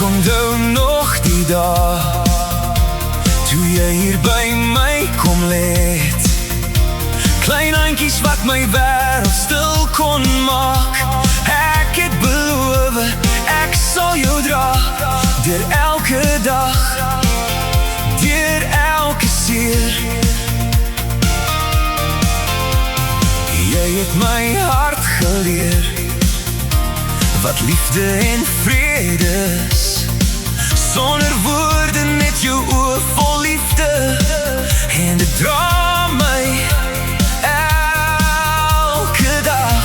Onthou nog die dag toe jy hier by my kom let. Klein handjies wat my wêreld stil kon maak. Ek het beloof, ek sal jou dra deur elke dag, deur elke seer. Jy het my hart geleer wat liefde en vrede is. Sonder woorde net jou oë vol liefde, en dit dra my elke dag.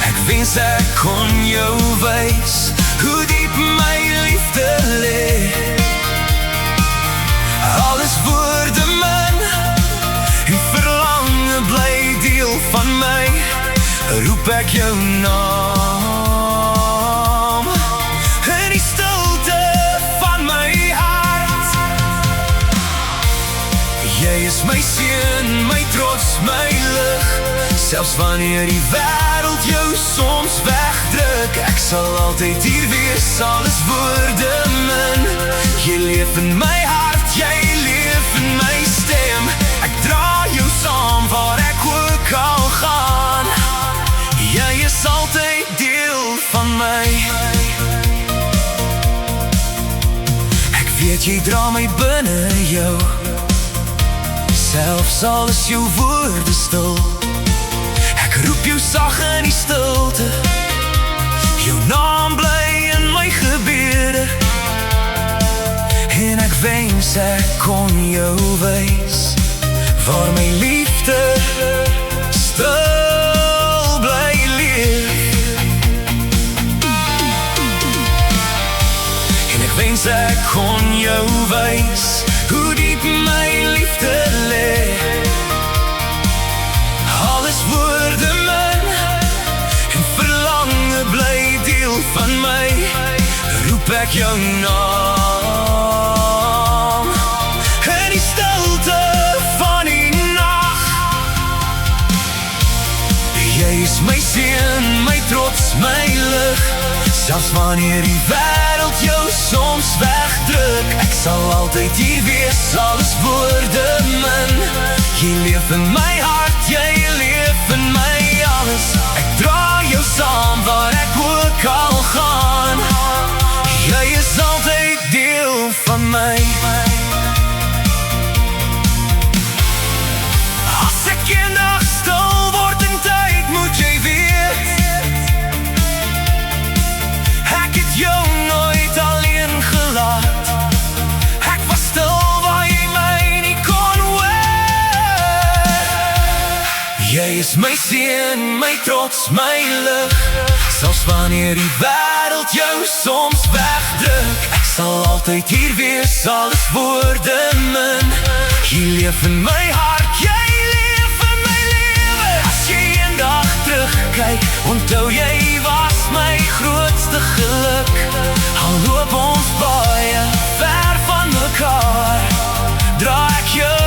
Ek wens ek kon jou wys hoe diep my liefde lê. Alles woorde min en verlange bly deel van my. Roep ek jou naam in die stilte van my hart. Jy is my seun, my trots, my lig. Selfs wanneer die wêreld jou soms wegdruk, ek sal altyd hier wees, alles woorde min. Jy leef in my hart, jy leef in my stem. Ek dra jou saam waar ek ook al gaan. Jy is altyd deel van my. Ek weet jy dra my binne jou, selfs al is jou woorde stil. Ek roep jou sag in die stilte, jou naam bly in my gebede. En ek wens ek kon jou wys waar my liefde stil bly. Wens ek kon jou wys hoe diep my liefde lê. Alles woorde min en verlange bly deel van my. Roep ek jou naam in die stilte van die nag. Jy is my seun, my trots, my lig. Selfs wanneer die wêreld jou soms wegdruk, ek sal altyd hier wees, alles woorde min. Jy leef in my hart, jy leef in my alles. Ek dra jou saam waar ek ook al gaan. Jy is altyd deel van my. As ek eendag stil word in tyd, moet jy weet, jou nooit alleen gelaat. Ek was stil waar jy my nie kon hoor. Jy is my seun, my trots, my lig. Selfs wanneer die wêreld jou soms wegdruk, ek sal altyd hier wees, alles woorde min. Jy leef in my hart, jy leef in my lewe. As jy eendag terugkyk, onthou jy was my grootste geluk. Al loop ons baie ver van mekaar, dra ek jou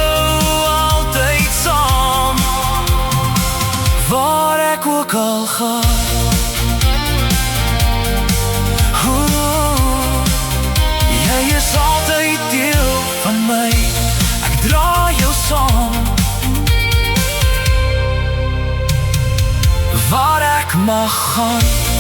altyd saam waar ek ook al gaan. Jy is altyd deel van my. Ek dra jou saam waar ek mag gaan.